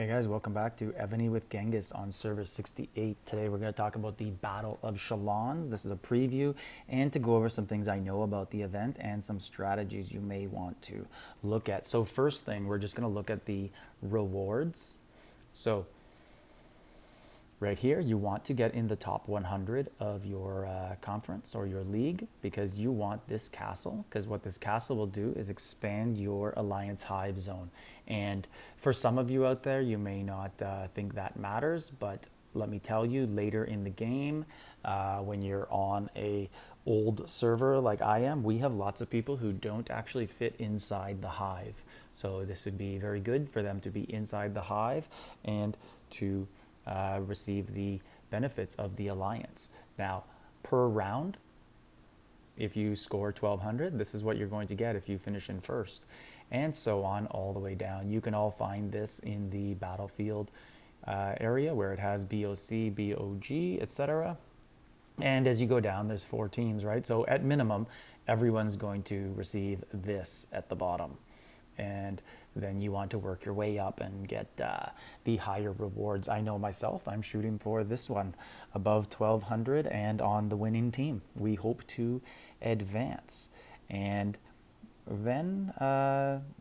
Okay guys, welcome back to Evony with Genghis on server 68. Today we're going to talk about the Battle of Chalons. This is a preview and to go over some things I know about the event and some strategies you may want to look at. So first thing, we're just going to look at the rewards. So right here, you want to get in the top 100 of your conference or your league because you want this castle, because what this castle will do is expand your alliance hive zone. And for some of you out there, you may not think that matters, but let me tell you, later in the game, when you're on a old server like I am, we have lots of people who don't actually fit inside the hive. So this would be very good for them to be inside the hive and to receive the benefits of the alliance. Now, per round, if you score 1200, this is what you're going to get if you finish in first, and so on all the way down. You can all find this in the battlefield area where it has BOC, BOG, etc. And as you go down, there's 4 teams, right? So at minimum, everyone's going to receive this at the bottom. And then you want to work your way up and get the higher rewards. I know myself, I'm shooting for this one above 1200 and on the winning team. We hope to advance. And then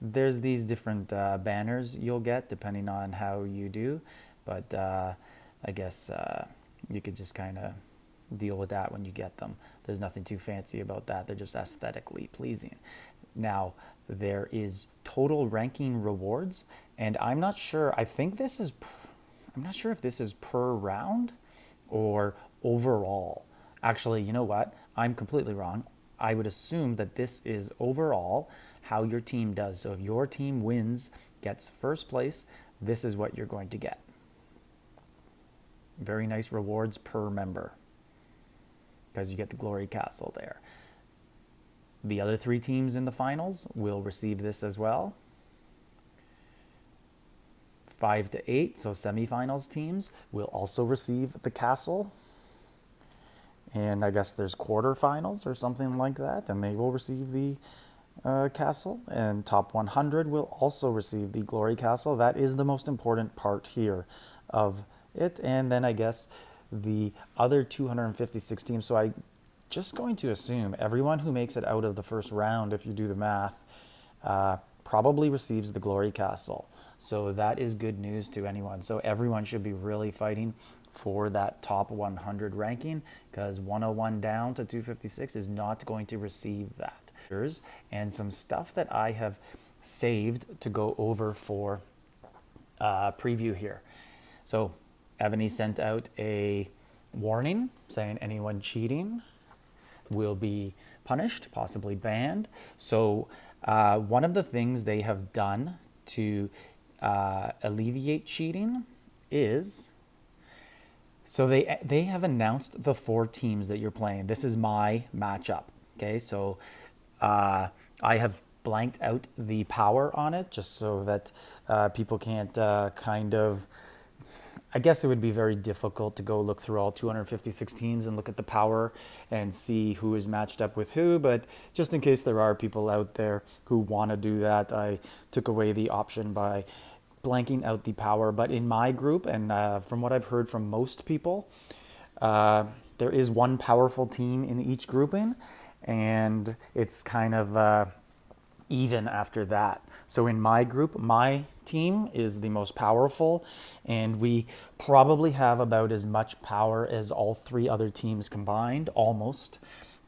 there's these different banners you'll get depending on how you do. But I guess you could just kind of deal with that when you get them. There's nothing too fancy about that. They're just aesthetically pleasing. Now, there is total ranking rewards, and I'm not sure. I'm not sure if this is per round or overall. Actually, you know what? I'm completely wrong. I would assume that this is overall how your team does. So if your team wins, gets first place, this is what you're going to get. Very nice rewards per member, because you get the Glory Castle there. The other 3 teams in the finals will receive this as well. 5 to 8, so semifinals teams, will also receive the castle. And I guess there's quarterfinals or something like that, and they will receive the castle. And top 100 will also receive the Glory Castle. That is the most important part here of it. And then I guess the other 256 teams, so I just going to assume everyone who makes it out of the first round, if you do the math, probably receives the Glory Castle. So that is good news to anyone. So everyone should be really fighting for that top 100 ranking, because 101 down to 256 is not going to receive that. And some stuff that I have saved to go over for preview here. So Evony sent out a warning saying anyone cheating will be punished, possibly banned. So one of the things they have done to alleviate cheating is, so they have announced the 4 teams that you're playing. This is my matchup. Okay, so I have blanked out the power on it just so that people can't kind of, I guess it would be very difficult to go look through all 256 teams and look at the power and see who is matched up with who. But just in case there are people out there who want to do that, I took away the option by blanking out the power. But in my group, and from what I've heard from most people, there is one powerful team in each grouping, and it's kind of even after that. So in my group, my team is the most powerful, and we probably have about as much power as all 3 other teams combined, almost.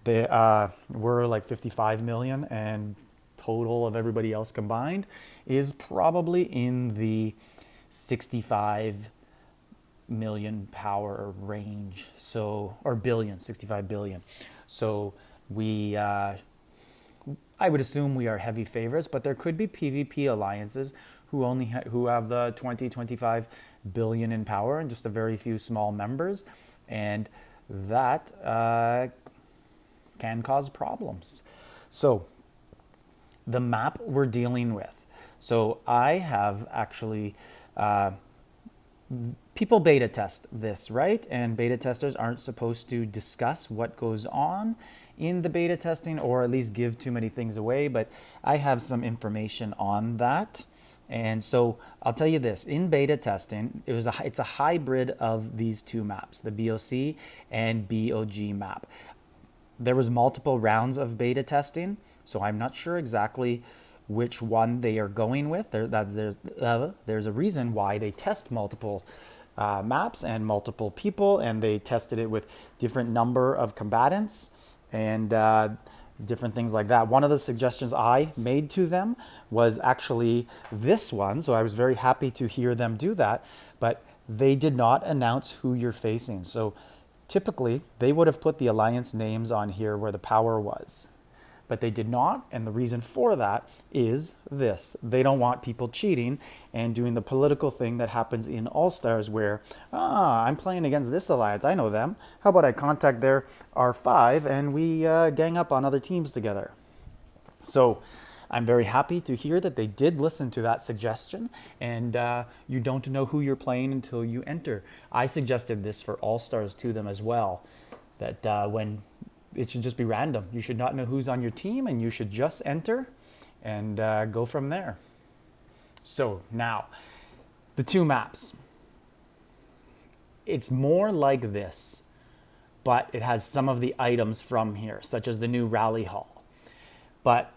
We're like 55 million, and total of everybody else combined is probably in the 65 million power range. So, or billion, 65 billion. So we I would assume we are heavy favorites, but there could be PvP alliances who only who have the 20-25 billion in power and just a very few small members, and that can cause problems. So the map we're dealing with. So I have actually people beta test this, right? And beta testers aren't supposed to discuss what goes on in the beta testing, or at least give too many things away, but I have some information on that. And so I'll tell you this, in beta testing, it's a hybrid of these two maps, the BOC and BOG map. There was multiple rounds of beta testing, so I'm not sure exactly which one they are going with. There's a reason why they test multiple maps and multiple people, and they tested it with different number of combatants and different things like that. One of the suggestions I made to them was actually this one, so I was very happy to hear them do that, but they did not announce who you're facing. So typically, they would have put the alliance names on here where the power was. But they did not, and the reason for that is this. They don't want people cheating and doing the political thing that happens in All-Stars where, I'm playing against this alliance, I know them. How about I contact their R5 and we gang up on other teams together? So I'm very happy to hear that they did listen to that suggestion, and you don't know who you're playing until you enter. I suggested this for All-Stars to them as well, that when it should just be random. You should not know who's on your team, and you should just enter and go from there. So now, the two maps. It's more like this, but it has some of the items from here, such as the new rally hall. But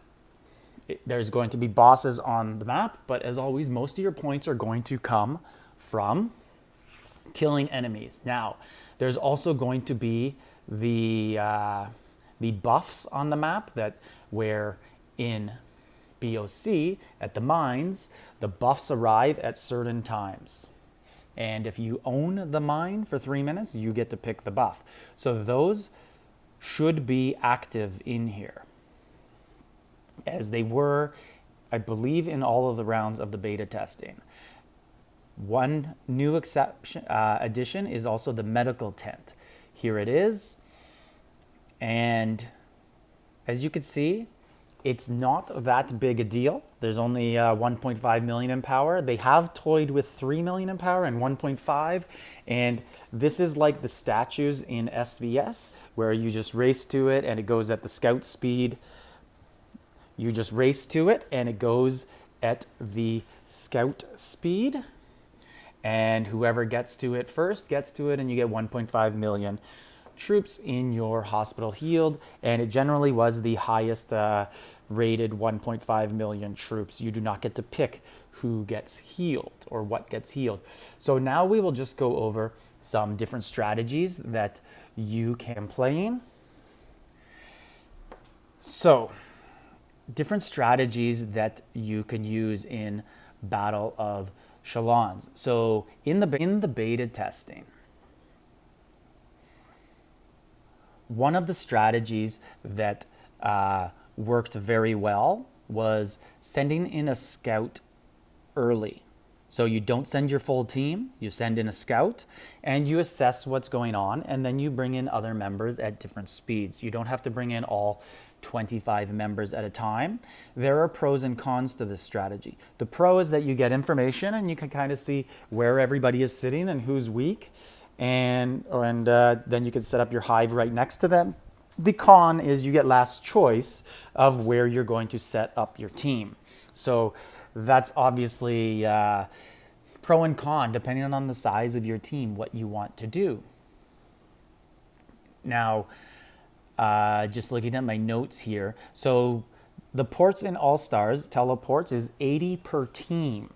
there's going to be bosses on the map, but as always, most of your points are going to come from killing enemies. Now, there's also going to be the buffs on the map, that where in BOC at the mines, the buffs arrive at certain times. And if you own the mine for 3 minutes, you get to pick the buff. So those should be active in here, as they were, I believe, in all of the rounds of the beta testing. One new addition is also the medical tent. Here it is, and as you can see, it's not that big a deal. There's only 1.5 million in power. They have toyed with 3 million in power and 1.5, and this is like the statues in SVS, where you just race to it and it goes at the scout speed. You just race to it and it goes at the scout speed, and whoever gets to it first gets to it, and you get 1.5 million troops in your hospital healed, and it generally was the highest rated 1.5 million troops. You do not get to pick who gets healed or what gets healed. So now we will just go over some different strategies that you can play in. So, different strategies that you can use in Battle of Chalons. So in the beta testing, one of the strategies that worked very well was sending in a scout early. So you don't send your full team, you send in a scout, and you assess what's going on, and then you bring in other members at different speeds. You don't have to bring in all 25 members at a time. There are pros and cons to this strategy. The pro is that you get information and you can kind of see where everybody is sitting and who's weak, and then you can set up your hive right next to them. The con is you get last choice of where you're going to set up your team. So that's obviously pro and con depending on the size of your team, what you want to do. Now, just looking at my notes here. So the ports in All-Stars, teleports, is 80 per team.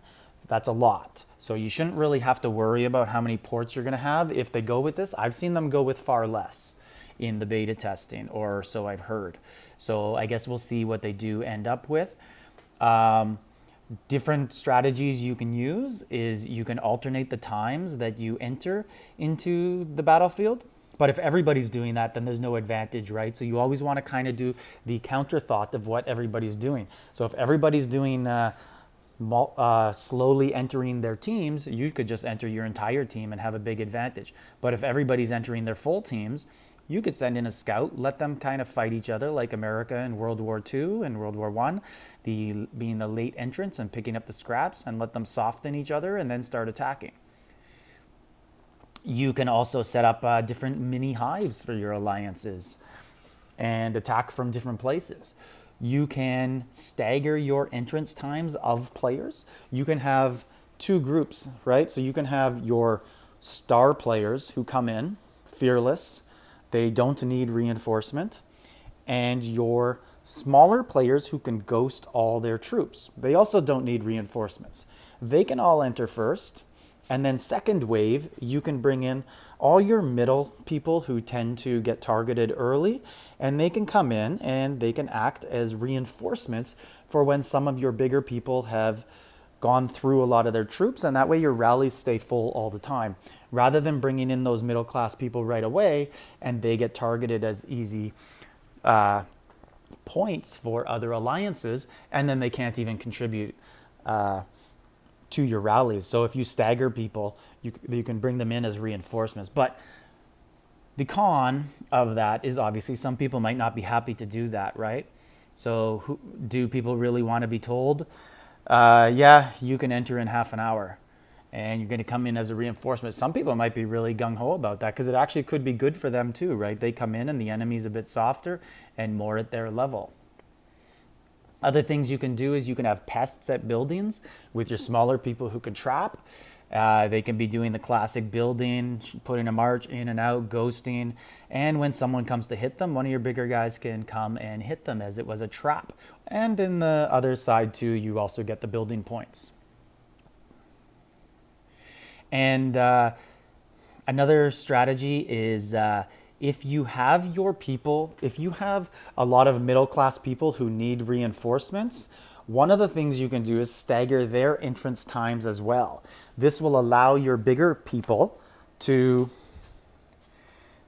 That's a lot. So you shouldn't really have to worry about how many ports you're going to have if they go with this. I've seen them go with far less in the beta testing, or so I've heard. So I guess we'll see what they do end up with. Different strategies you can use is you can alternate the times that you enter into the battlefield. But if everybody's doing that, then there's no advantage, right? So you always want to kind of do the counter thought of what everybody's doing. So if everybody's doing slowly entering their teams, you could just enter your entire team and have a big advantage. But if everybody's entering their full teams, you could send in a scout, let them kind of fight each other like America in World War II and World War I, being the late entrants and picking up the scraps, and let them soften each other and then start attacking. You can also set up different mini hives for your alliances and attack from different places. You can stagger your entrance times of players. You can have two groups, right? So you can have your star players who come in fearless, they don't need reinforcement, and your smaller players who can ghost all their troops. They also don't need reinforcements. They can all enter first, and then second wave, you can bring in all your middle people who tend to get targeted early, and they can come in and they can act as reinforcements for when some of your bigger people have gone through a lot of their troops, and that way your rallies stay full all the time. Rather than bringing in those middle class people right away and they get targeted as easy points for other alliances, and then they can't even contribute to your rallies. So if you stagger people, you can bring them in as reinforcements. But the con of that is obviously some people might not be happy to do that, right? So do people really want to be told, yeah, you can enter in half an hour and you're going to come in as a reinforcement? Some people might be really gung-ho about that because it actually could be good for them too, right? They come in and the enemy's a bit softer and more at their level. Other things you can do is you can have pests at buildings with your smaller people who can trap. They can be doing the classic building, putting a march in and out, ghosting. And when someone comes to hit them, one of your bigger guys can come and hit them as it was a trap. And in the other side too, you also get the building points. And another strategy is if you have your people, if you have a lot of middle class people who need reinforcements, one of the things you can do is stagger their entrance times as well. This will allow your bigger people to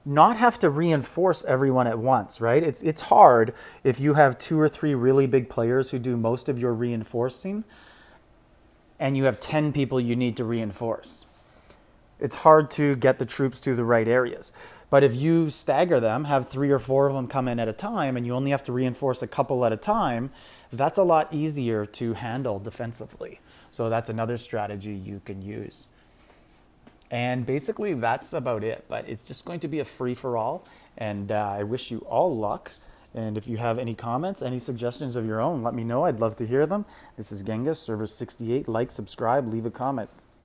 not have to reinforce everyone at once, right? It's hard if you have 2 or 3 really big players who do most of your reinforcing and you have 10 people you need to reinforce. It's hard to get the troops to the right areas. But if you stagger them, have 3 or 4 of them come in at a time, and you only have to reinforce a couple at a time, that's a lot easier to handle defensively. So that's another strategy you can use. And basically that's about it, but it's just going to be a free-for-all, and I wish you all luck. And if you have any comments, any suggestions of your own, let me know. I'd love to hear them. This is Genghis, server 68. Like, subscribe, leave a comment.